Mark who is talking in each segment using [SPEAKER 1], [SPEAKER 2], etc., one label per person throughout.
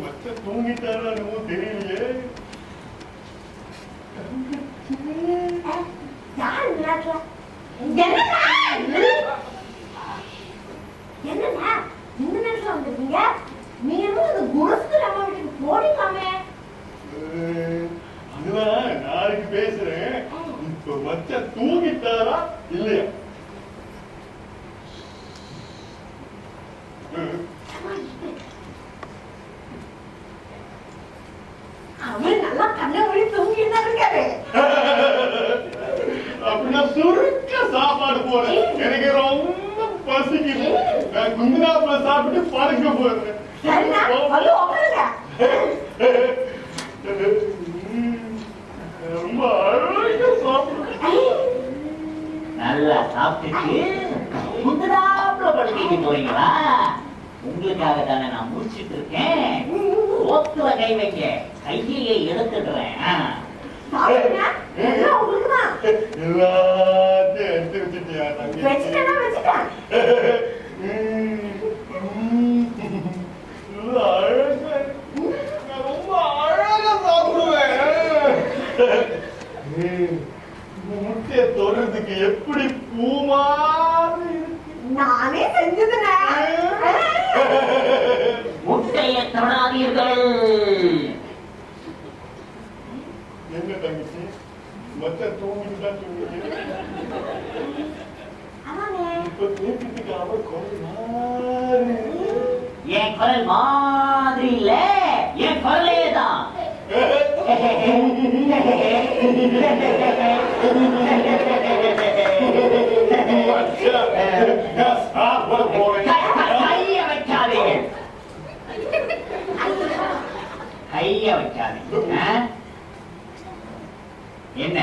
[SPEAKER 1] மச்ச தூங்கிட்டாரா என்னமோ தெரியலையே.
[SPEAKER 2] என்னடா இந்த நிமிஷம் வந்துருக்கீங்க? நீங்க இந்த குருஸ்து நம்ம வீட்டுக்கு போறீங்களாமே?
[SPEAKER 1] அதுதான் நாளைக்கு பேசுறேன். இப்ப மச்ச தூங்கிட்டாரா இல்லையா?
[SPEAKER 2] அவன் நல்லா கண்ணை மூடி தூங்கிட்டு தான் இருக்காரு.
[SPEAKER 1] அப்படின்னா சுருக்க சாப்பாடு போறேன். எனக்கு ரொம்ப பசிக்குது. நான் குங்குதாப்புல சாப்பிட்டு படுக்க போறேன். ரொம்ப அழகா சாப்பிடுறேன்.
[SPEAKER 3] நல்லா சாப்பிட்டுட்டு குங்குதாப்புல படுக்க போறீங்களா? உங்களுக்காக தானே நான் முடிச்சிட்டு இருக்கேன். ஓத்துல கை வைங்க, கையிலே எடுத்துடுறேன்.
[SPEAKER 1] எல்லாத்தையும் எடுத்து வச்சுட்டியா? ரொம்ப அழகா சாப்பிடுவேன். முட்டைய தொடுறதுக்கு எப்படி பூமாரி
[SPEAKER 2] நானே செஞ்சதுனே.
[SPEAKER 3] முட்டையை தொடாதீர்கள்.
[SPEAKER 1] என்ன தங்கச்சி மச்ச தூங்கிட்டு இப்ப தூக்கிட்டு அவ குரல் மாறி.
[SPEAKER 3] என் குரல் மாதிரி இல்ல, என் குரலே தான். கைய வைக்காதீங்க, கைய வைக்காதீங்க. என்ன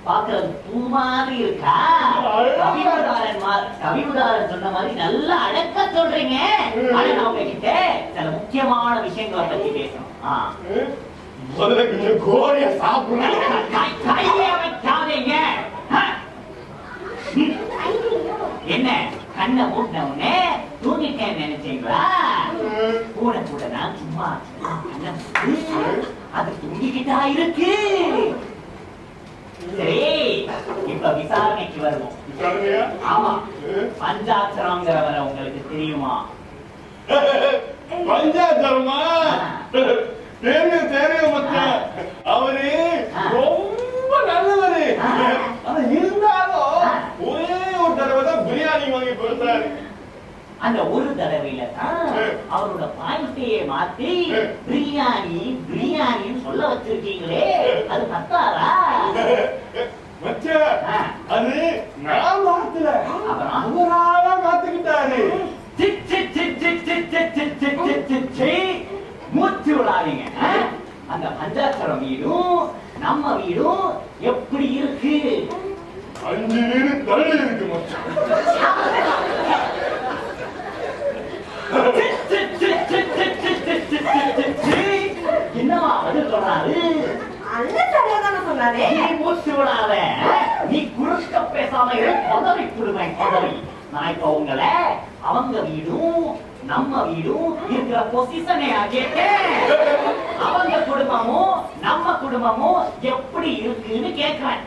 [SPEAKER 3] பாக்குறது பூ மாதிரி இருக்கா? கவிதாரன் சொன்ன மாதிரி நல்லா அடக்க சொல்றீங்க. ஆனா நான் உங்ககிட்ட சில முக்கியமான விஷயங்களை பத்தி பேசணும்.
[SPEAKER 1] கோழிய சாப்பிடுறேன்.
[SPEAKER 3] கைய வைக்காதீங்க. என்ன கண்ணை மூட்டின உடனே தூங்கிட்டேன்னு நினைச்சீங்களா? கூட கூட நான் சும்மா அது தூங்கிக்கிட்டா இருக்கு. சரி, இப்ப விசாரணைக்கு வருவோம். ஆமா, பஞ்சாட்சரங்கிறவரை உங்களுக்கு தெரியுமா?
[SPEAKER 1] பஞ்சாட்சரமா? தெரியும் தெரியும் மச்சான். அவரு ரொம்ப நல்லவரு. ஆனா இருந்தாலும் ஒரே ஒரு தடவை தான் பிரியாணி வாங்கி கொடுத்தாரு.
[SPEAKER 3] அந்த ஒரு தடவையில தான் அவரோட பாயிண்டையே மாத்தி பிரியாணி பிரியாணின்னு சொல்ல வச்சிருக்கீங்களே, அது பத்தாரா?
[SPEAKER 1] மச்சான், அது நான் மாத்தல, அவரால மாத்திக்கிட்டாரு. மூச்சு விடாதீங்க. அந்த பஞ்சாட்சரம் வீடும் நம்ம வீடும் எப்படி இருக்கு? 5 வீடு தள்ளி இருக்கு மச்சான்.
[SPEAKER 3] என்னவா அது சொன்னாரு? நீ மூச்சு விடாத, நீ குறுக்க பேசாம பதவி கொடுவேன் பதவி. நான் இப்ப உங்களை அவங்க வீடும் நம்ம வீடும் இருக்கிற பொசிஷனே கேட்டேன். அவங்க குடும்பமும் நம்ம குடும்பமும் எப்படி இருக்குன்னு கேட்கிறேன்.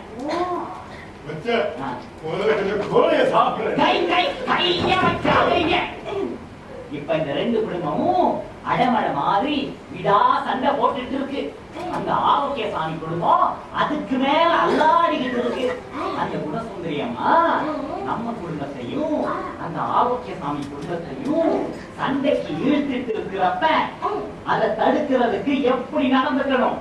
[SPEAKER 3] இப்ப இந்த 2 குடும்பமும் அடமட மாதிரி விடா சண்டை போட்டுட்டு இருக்கு. அந்த ஆரோக்கியசாமி குடும்பம் அதுக்கு மேல அல்லாடிக்கிட்டு இருக்கு. அந்த குணசுந்தரியம்மா நம்ம குடும்பத்தையும் அந்த ஆரோக்கியசாமி குடும்பத்தையும் சண்டைக்கு இழுத்துட்டு இருக்கிறப்ப அதை தடுக்கிறதுக்கு எப்படி நடந்துக்கணும்?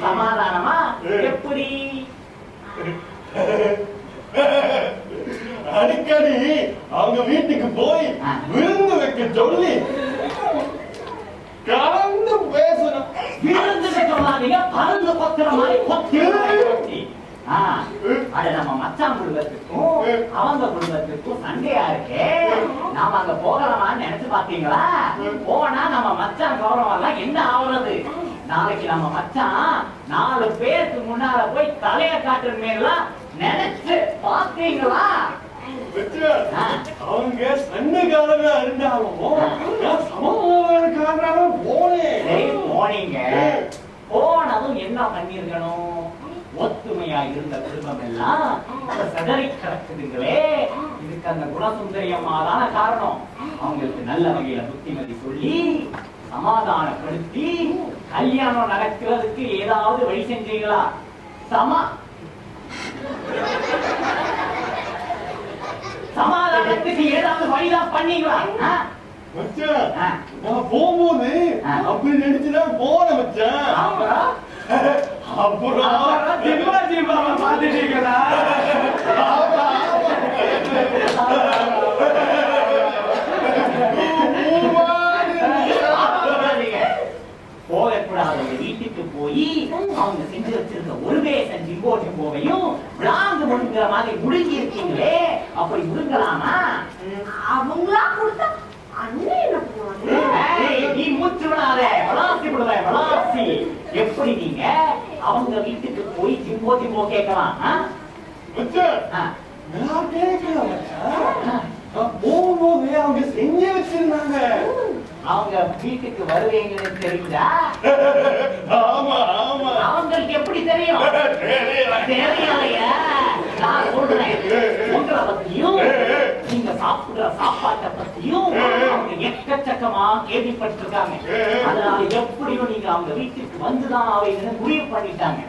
[SPEAKER 3] சமாதானமா எப்படி?
[SPEAKER 1] அடிக்கடி அவங்க வீட்டுக்கு போய் விருந்து வைக்க சொல்லி கலந்து பேசணும்.
[SPEAKER 3] விருந்து வைக்க பறந்து கொத்துற மாதிரி கொத்தி. அது நம்ம மச்சான் குடும்பத்துக்கும் அவங்க குடும்பத்துக்கும் சண்டையா இருக்கே. நாம அங்க போகலாமான்னு நினைச்சு பாத்தீங்களா? போனா நம்ம மச்சான் கௌரவம் எல்லாம் என்ன ஆகுறது? நாளைக்கு நம்ம மச்சான் 4 பேருக்கு முன்னால போய் தலைய காட்டுற மேலாம் நினைச்சு பாத்தீங்களா?
[SPEAKER 1] அவங்க சண்டைக்காரங்க
[SPEAKER 4] இருந்தாலும் நான் சமாதானக்காரனால போனேன்.
[SPEAKER 3] சரி, போனீங்க. போனதும் என்ன பண்ணிருக்கணும்? ஒத்துமையா இருந்த குடும்பம் எல்லாம் சிதறி கிடக்குதுங்களே. இதுக்கு அந்த குணசுந்தரி அம்மா தான காரணம். அவங்களுக்கு நல்ல வகையில புத்திமதி சொல்லி சமாதானப்படுத்தி கல்யாணம் நடக்கிறதுக்கு ஏதாவது வழி செஞ்சீங்களா? சமாதானத்துக்கு ஏதாவது வழிதான் பண்ணீங்களா?
[SPEAKER 4] மச்சான், நான் போகும்போது அப்படி நினைச்சுதான் போனேன் மச்சான். அப்புறம்
[SPEAKER 3] சிவாஜி பாபா பாத்துட்டீங்களா? போகக்கூடாத வீட்டுக்கு போய் அவங்க செஞ்சு வச்சிருந்த ஒரு வேசம் ஜிம்போவையும் விளாங்கு முடுங்கிற மாதிரி முடுங்கி இருக்கீங்களே, அப்படி முடுங்கலாமா?
[SPEAKER 2] அவங்களா கொடுத்தா அண்ணன் என்ன பண்ணுவாங்க?
[SPEAKER 3] நீ மூச்சு விடாத, வளாசி விடுவேன் வளாசி. எப்படி நீங்க அவங்க வீட்டுக்கு போய் ஜிம்போ கேட்கலாம்?
[SPEAKER 4] நான் கேட்கல மச்சான். நான் போகும்போது அவங்க செஞ்சு வச்சிருந்தாங்க.
[SPEAKER 3] அவங்க வீட்டுக்கு வருவீங்கன்னு தெரியுதா?
[SPEAKER 4] ஆமா ஆமா.
[SPEAKER 3] அவங்களுக்கு எப்படி தெரியும்? தெரியலையா? நான் சொல்றேன், உங்களை பத்தியும் நீங்க சாப்பிடுற சாப்பாட்டை பத்தியும் அவங்க எக்கச்சக்கமா கேள்விப்பட்டிருக்காங்க. அதனால எப்படியும் நீங்க அவங்க வீட்டுக்கு வந்துதான் அவங்க முடிவு பண்ணிட்டாங்க.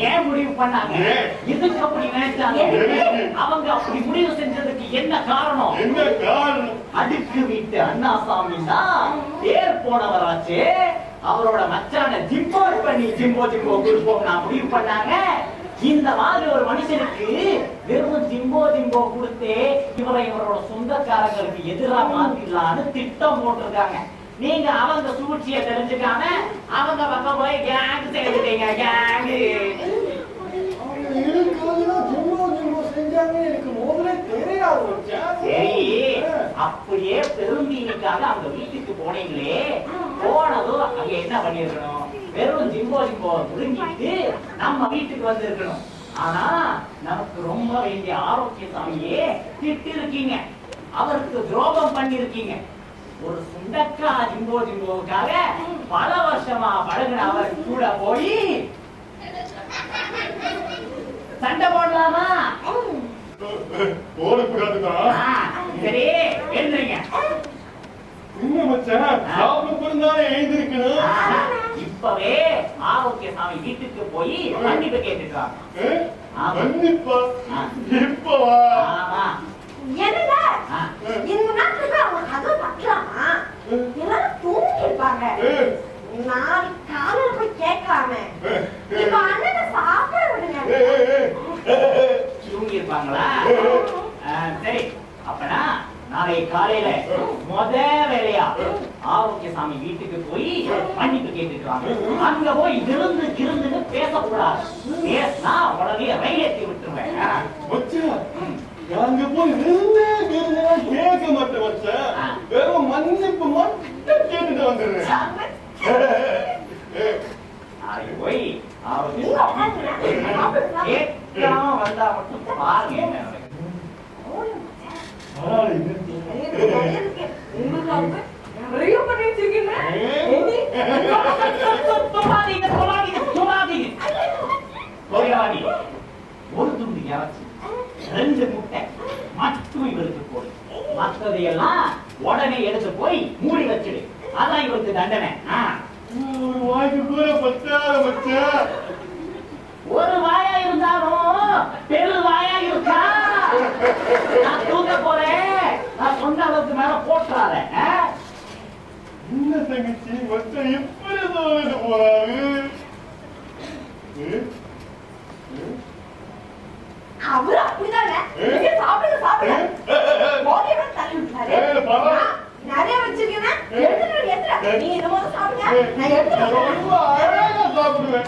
[SPEAKER 3] ஏன் முடிவு பண்ணாங்க? எதுக்கு அப்படி நினைச்சாங்க? அவங்க அப்படி முடிவு செஞ்சதுக்கு என்ன காரணம்?
[SPEAKER 4] என்ன காரணம்?
[SPEAKER 3] அடுக்கு வீட்டு அண்ணாசாமி தான் பேர் போனவராச்சு. அவரோட மச்சான ஜிம்போட் பண்ணி ஜிம்போ கொடுப்போம் நான் முடிவு பண்ணாங்க. இந்த மாதிரி ஒரு மனுஷனுக்கு வெறும் ஜிம்போ கொடுத்து இவரோட சொந்தக்காரங்களுக்கு எதிராக மாத்திடலான்னு திட்டம் போட்டிருக்காங்க. நீங்க அவங்க சூழ்ச்சியை தெரிஞ்சுக்காம அவங்க பக்கம் போய் கேங் சேர்ந்துட்டீங்க. கேங்கு சரி, அப்படியே பெருந்தீனுக்காக அவங்க வீட்டுக்கு போனீங்களே, போனதும் அங்க என்ன பண்ணிருக்கணும்? வெறும் ஜிம்போ புரிஞ்சிட்டு நம்ம வீட்டுக்கு வந்திருக்கணும். ஆனா நமக்கு ரொம்ப வேண்டிய ஆரோக்கியசாமியே திட்டு இருக்கீங்க, அவருக்கு துரோகம் பண்ணிருக்கீங்க. ஒரு சுண்டக்கா ஜிம்போவுக்காக பல வருஷமா பழகின அவர் கூட போய் சண்டை போடலாமா? சரி, எழுந்துருங்க. இப்பவே ஆரோக்கியசாமி வீட்டுக்கு போய் மன்னிப்பு கேட்டுக்கலாம்.
[SPEAKER 2] என்னங்க இந்த நாட்டுக்கு அவங்க கதை பற்றலாமா? எல்லாரும் தூங்கி இருப்பாங்க. நாளைக்கு காலையில போய் கேட்கலாமே. இப்ப அண்ணனை சாப்பிட விடுங்க.
[SPEAKER 3] தூங்கி இருப்பாங்களா? சரி, அப்பனா நாளை காலையில முத வேலையா ஆரோக்கியசாமி வீட்டுக்கு போய் மன்னிப்பு கேட்டுக்கிறாங்க. அங்க போய் கிருந்துன்னு பேசக்கூடாது. பேசினா உடனே ரயில் ஏற்றி விட்டுருவேன்.
[SPEAKER 4] அங்க போய் கேட்க மாட்டேன் மச்சான். வெறும் மன்னிப்பு மட்டும் கேட்டுட்டு வந்துடுறேன்.
[SPEAKER 3] நாளைக்கு போய் ஆரோக்கியசாமி கேட்காம வந்தா மட்டும் பாருங்க என்ன நடக்குது. ஒரு துண்டு இறச்சி, 2 முட்டை மட்டும் இவருக்கு போடு. மற்றதையெல்லாம் உடனே எடுத்து போய் மூடி வச்சிடு. அதான் இவருக்கு தண்டனை.
[SPEAKER 4] ஒரு வாய்க்கு கூட பத்தாத மச்சான்.
[SPEAKER 3] ஒரு வாயா இருந்தாலும் பெரு வாயா இருக்கா? நான் தூங்க போறேன். நான் சொன்ன அளவுக்கு மேல போட்டுறாரு.
[SPEAKER 4] என்ன தங்கச்சி மச்சான் எப்படி சொல்லிட்டு போறாரு?
[SPEAKER 2] அவரு அப்படிதானே. நீங்க சாப்பிடுங்க. போதையோட தள்ளி விட்டாரு. நிறைய வச்சிருக்கேன்னா எடுத்துட்டு நீங்க இந்த மாதிரி சாப்பிடுங்க. நான் எடுத்துட்டு
[SPEAKER 4] ரொம்ப அழகா சாப்பிடுவேன்.